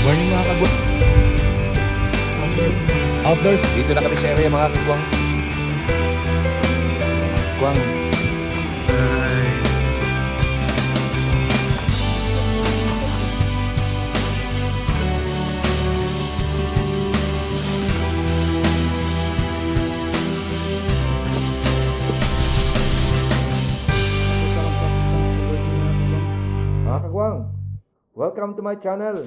Morning mga kagwang. Outdoors. Dito na kami sa area mga kagwang. Kagwang. Mga kagwang, welcome to my channel.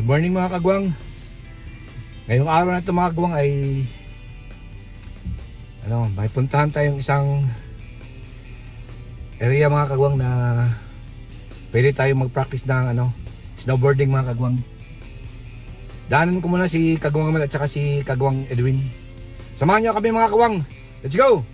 Good morning mga kagwang. Ngayong araw na ito mga kagwang ay may puntahan tayong isang area mga kagwang na pwede tayong mag-practice ng snowboarding mga kagwang. Daanan ko muna si Kagwang Amal at saka si Kagwang Edwin. Samahan niyo kami mga kagwang. Let's go!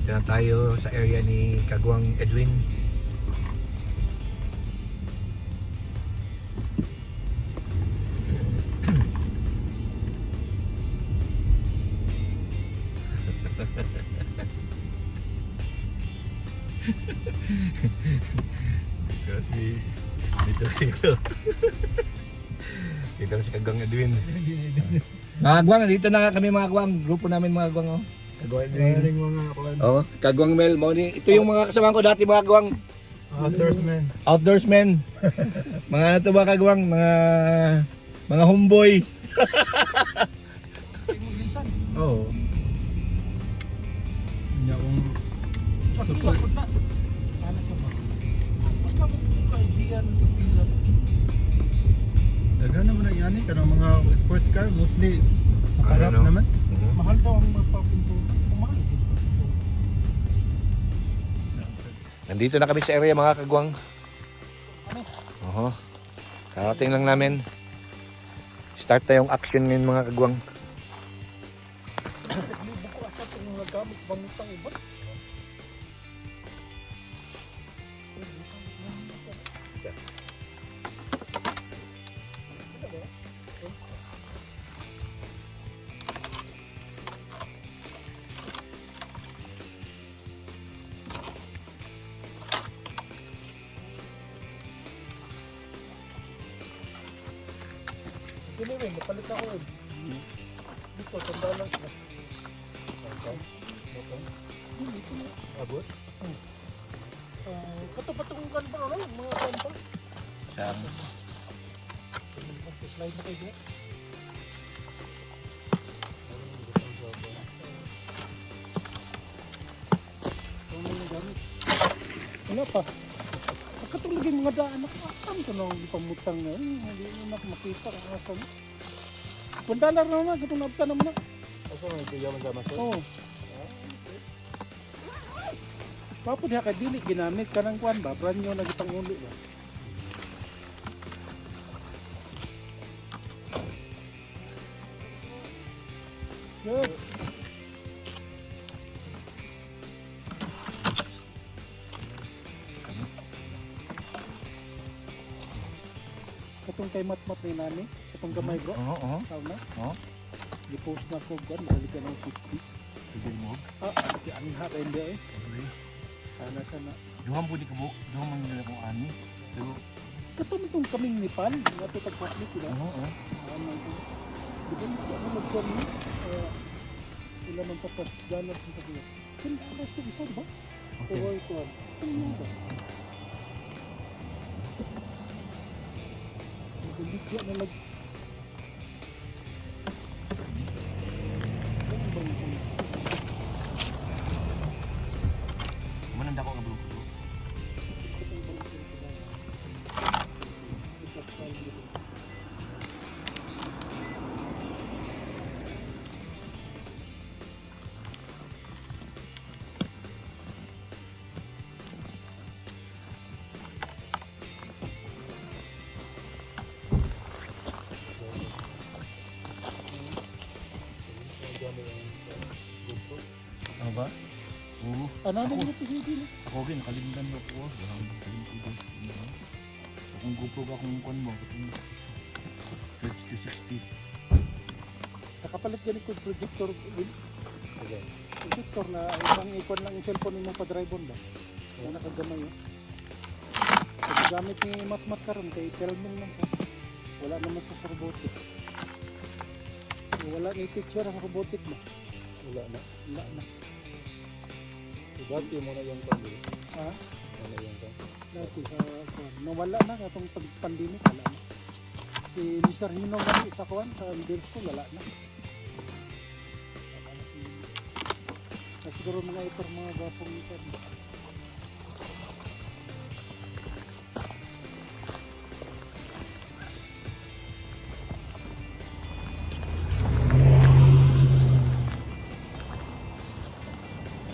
Dito na tayo sa area ni Kagwang Edwin. Dito si Kagwang Edwin. Mga Kagwang, dito na kami mga Kagwang. Grupo namin mga Kagwang. Kagwang Edwin. Kagwang Mel. Ito yung mga kasama ko dati mga Kagwang. Outdoorsmen. Mga ito ba Kagwang? Mga homeboy. Oo. Hindi akong support. Daga naman ang yan pero mga sports car mostly makarap naman. Mahal daw ang magpapinto. Mahal. Nandito na kami sa area mga Kagwang. Karating lang namin. Start na yung action ngayon mga Kagwang. Libo ko asa itong nagamit bamutang iba. Anyway, napalit ako eh. Dito, tanda lang siya. Abot? Katapatong kan pa ano, mga kan pa. Saan? Slide na kayo dyan. Ano yung gamit? Wala pa. Katulagin mga daan na kakam ko na pamutang na yun. Hindi mo na makita ang asam. $1 na naman, katong nabta naman na. Asa mo ito yaman sa maso? Oo. Papo diha ka dili ginamit ka ng kuwan ba? Brand new na gitang uli ba? Good. Katong kay matmat ni nani, katong gamay bro. Oo. Sauna. Oo. Di-post na ko gan, balikan ng 50. Sige mo. Di anha ka hindi eh. Sana. Duham po di ka buhok. Duham ang nila kong ani. Katong itong kaming Nepal, nga ito tagpaplit sila. Oo. Di ba ano nagkuhan mo? Ilan ang tapas, ganas ng tabi. Kung tapas ito isa, di ba? Okay. Kuha ito. Ano yun ba? Nagligya na lag... Ano ba yung Ano ba? Oo. Ano na yung episode na? Ako rin, nakalimdan mo po. Walang nakalimdan ko. Kung GoPro ka kung kuhan mo, kung 30-60. Nakapalit ganit ko projector. Okay. Projector na isang ikon lang yung cellphone mo pa drive on ba? Kaya nakagamay yun. Gamit ni Matmat karon kay filming lang siya. Wala naman sa robotic. Wala ni teacher ang robotic ba? Wala na. Wala na. Dati mo na yung pamilya. Ha? Ano yung Dati sa nawala na katong pandemic wala na. Si Mr. Hino man sa kuan sa middle school wala na. Siguro mga ipar mga gapong ipar.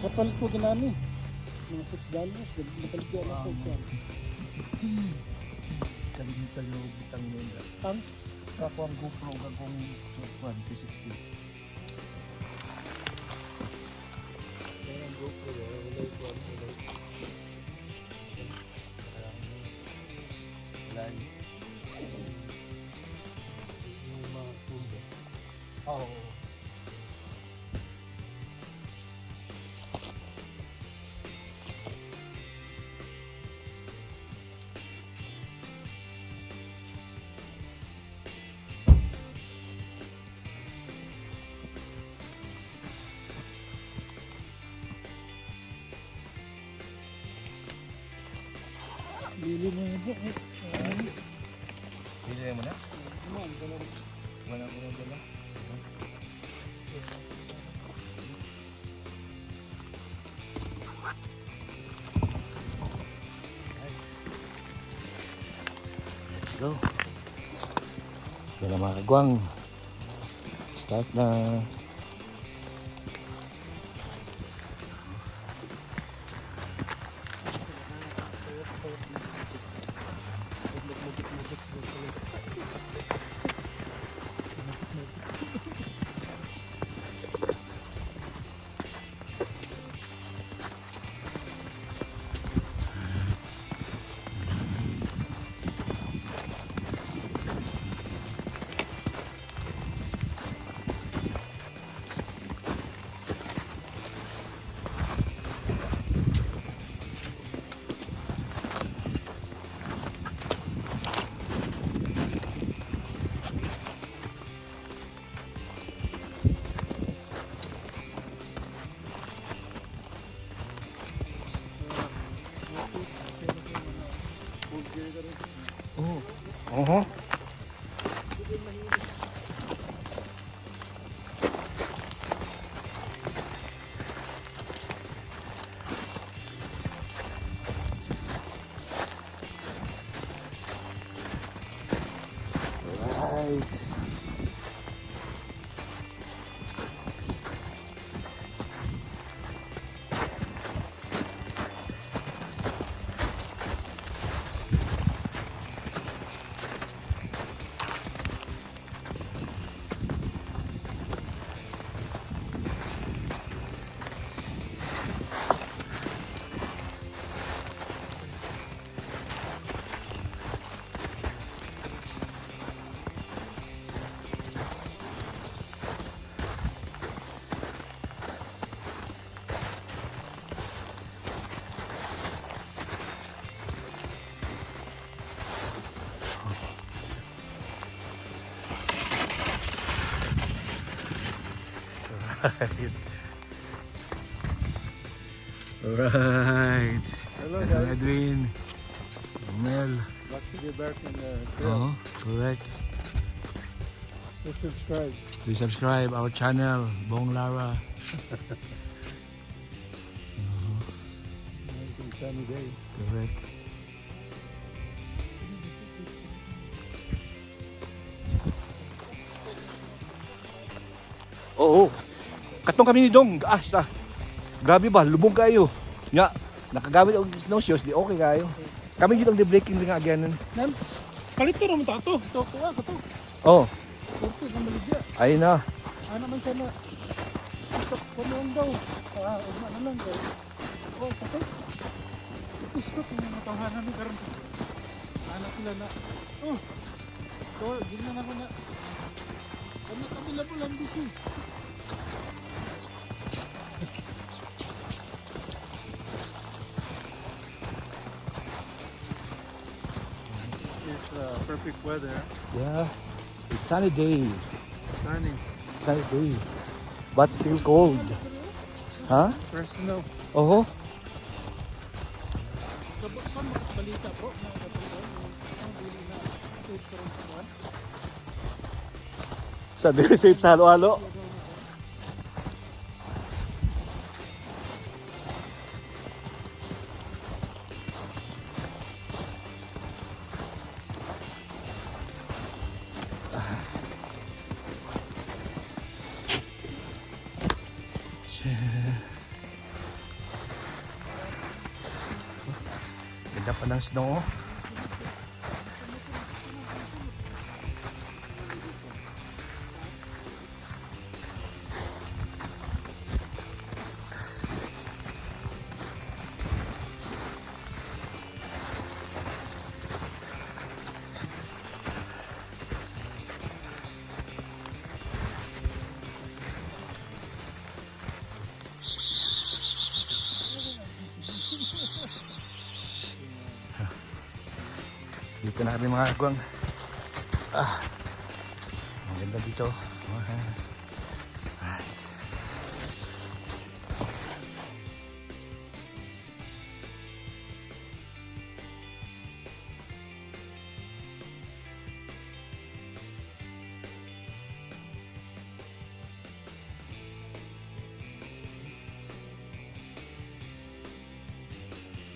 Kapalit ko ginani. Mga $6. Napalit ko ako sa Kalimutan yung butang nila. ang Ako ang GoPro kung 360. Kaya ang GoPro, wala yung wala. Wala yun. Yung mga tubo. Oo. bili mo yun. Pili mo na? Ano, dalawa. Wala ko na dala. Let's go. Sige na mga kagwang. Start na. Oh. Right. Alright. Hello Hello guys. Edwin. Mel. Glad to be back in the trail. Correct. Please subscribe. Please subscribe our channel, Bong Lara. Amazing sunny day. Correct. Oo. Katong kami ni Dong, gaas ta. Grabe ba, lubog kayo. Nya, nakagamit og snow shoes, di okay kayo. Kami dito ang breaking ring agyanan. Nan, palito naman ta to. Ito ko sa to. Oh, Ito sa maligya. ayun na. Ano man siya na. Ito ko Panoon daw. Uma na lang daw. Oh, patay. Ipiskot yung mga tahanan ni karon. Anak sila na. Oh. So, gina na ko na. Ano kabila po lang bisi. It's perfect weather. Yeah. It's sunny day. Sunny. Sunny day. But still cold. Ha? First snow. Oo. Kabot pa makabalita bro. Na katulad. Ang bili na. Safe ka rin sa buwan. Sabi safe sa halo-halo. Ganda pa ng snow. Dito na kami mga kagwang. Ang ganda dito. Alright.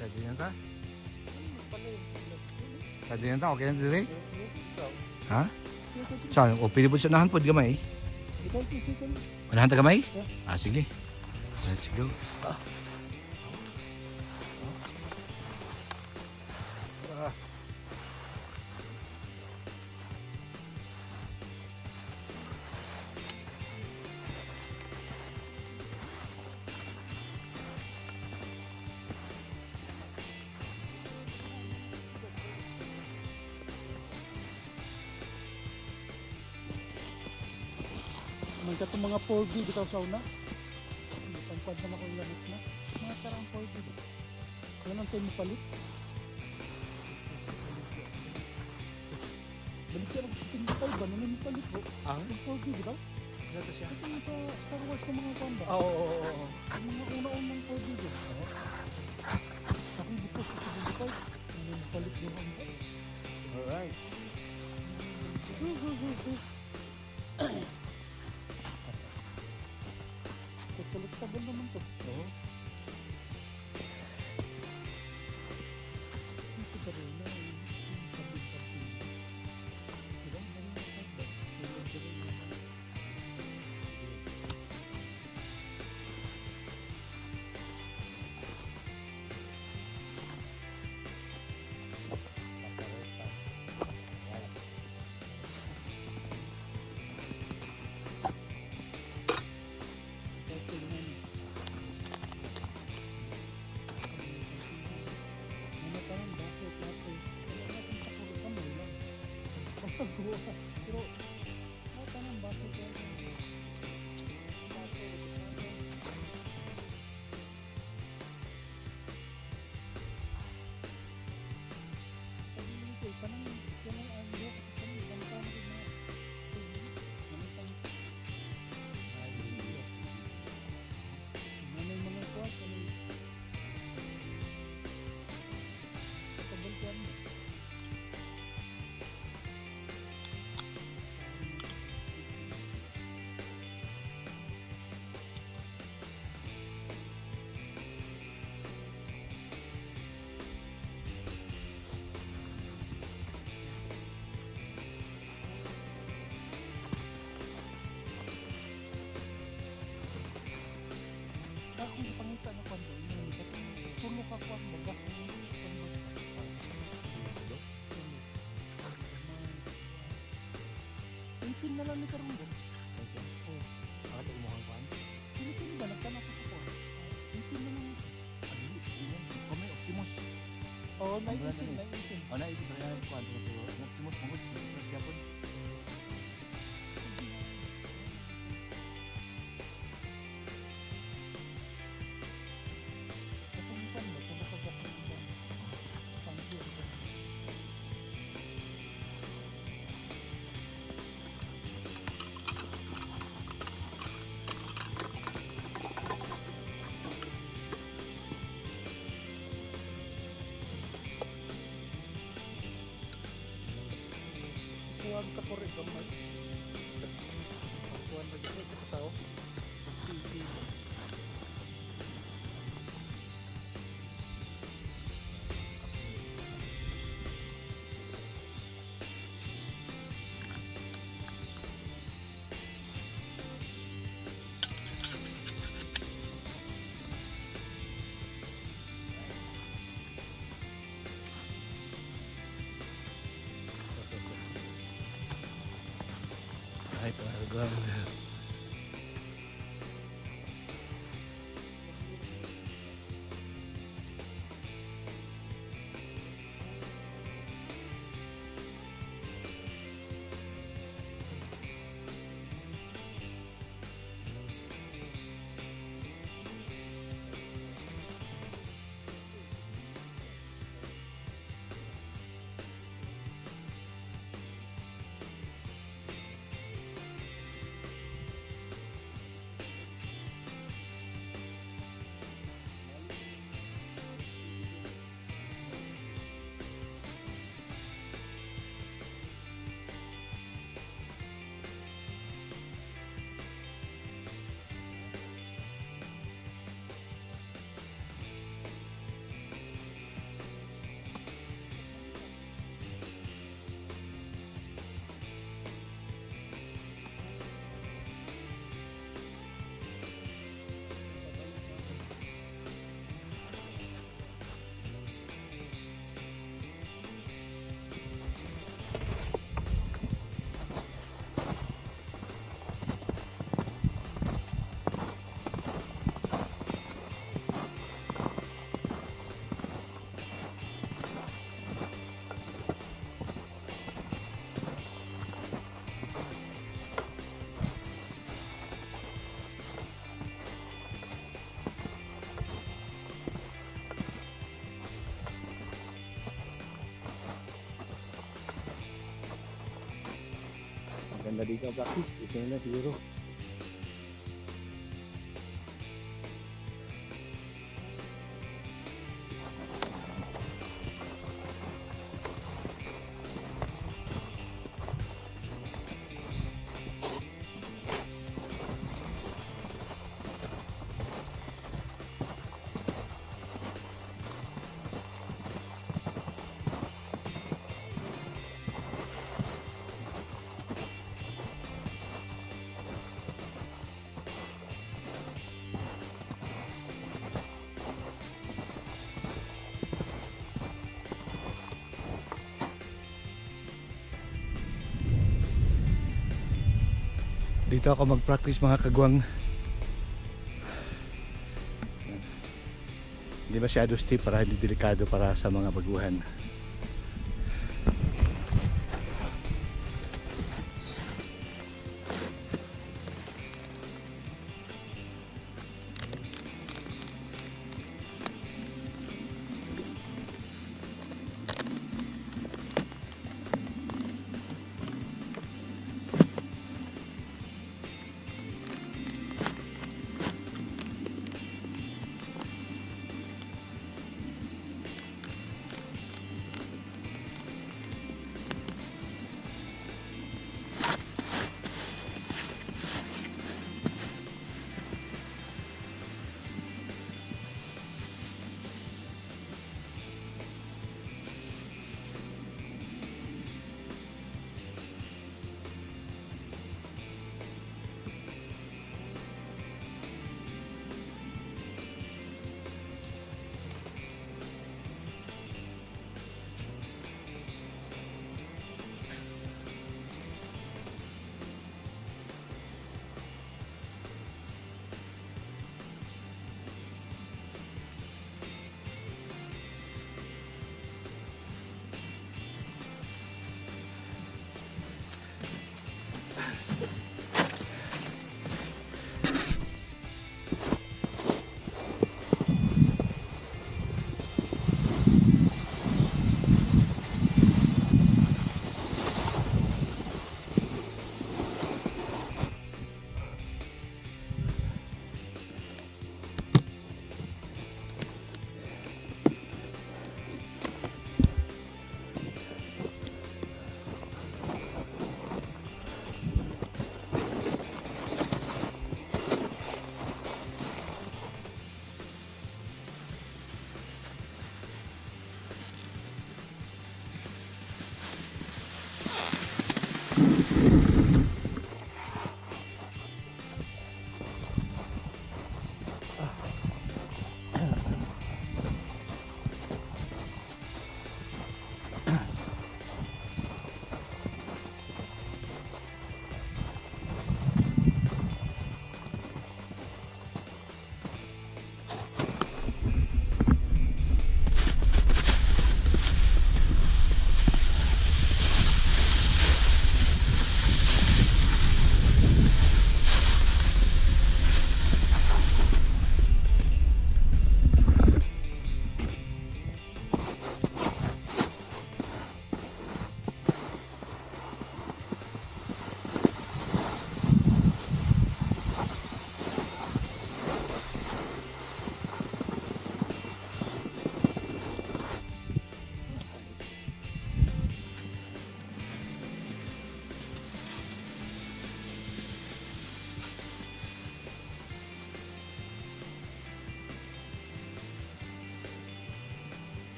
Pwede na ta? Pwede na ta? Okay na dire? Ha? Saan? O pwede po siya nahan po gamay? Ikaw kisikan. Unahan ta gamay? Sige. Let's go. Magka itong mga 4G bitaw sa una. Pagpad naman ako yung lamit na. Mga tarang 4G. Kaya nang tayo mapalit. Balik siya ng 65 ba? Naman mapalit po. Yung 4G bitaw? Ito siya. Ito yung sa Wars ng mga kwan ba? Oo. Yung mga una-unang 4G ba? Akong dito sa 75. Naman mapalit yung ang ba? Alright. Collectible naman to. Oo. Ito ba rin na yung sabi-sabi. Diba? Ganun yung sabi. Ganun yung pero tanong bakit akong ipangita na kwando puno ka kwan baga Philippine na lang ni karong doon. Bakit mukhang pan? Philippine ba na Oo, naiisin. Oh, naisip ko na kuan ko pero nagsimot-simot gyapon. Kapuntan mo, kung nakagasin mo ba? Pangkir ko. Kuhan ka po rin gamay. Kuhan na dito sa tao. Sige. Ay, parang Maganda dito ang practice. Ito na siguro. Dito ako mag-practice mga kagwang. Hindi masyado steep para hindi delikado para sa mga baguhan.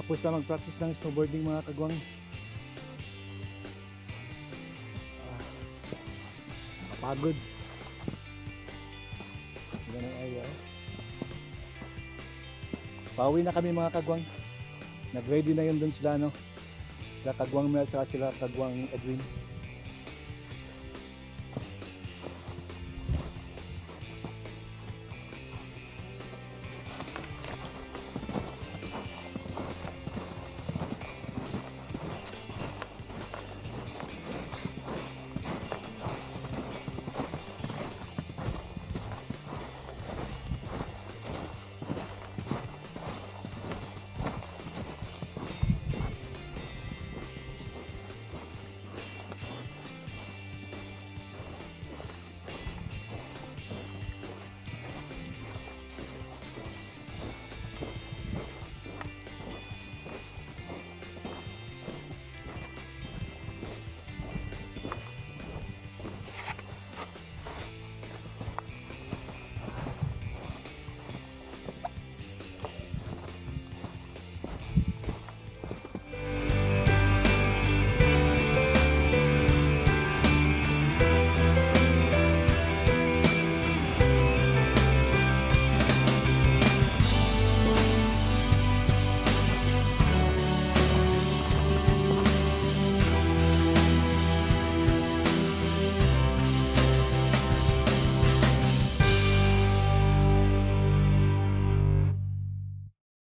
Tapos na mag-practice ng snowboarding mga kagwang. Nakapagod. Ganun ay pauwi na kami mga kagwang. Nag-ready na yun dun sila, no? Sila Kagwang Mel at sila Kagwang Edwin.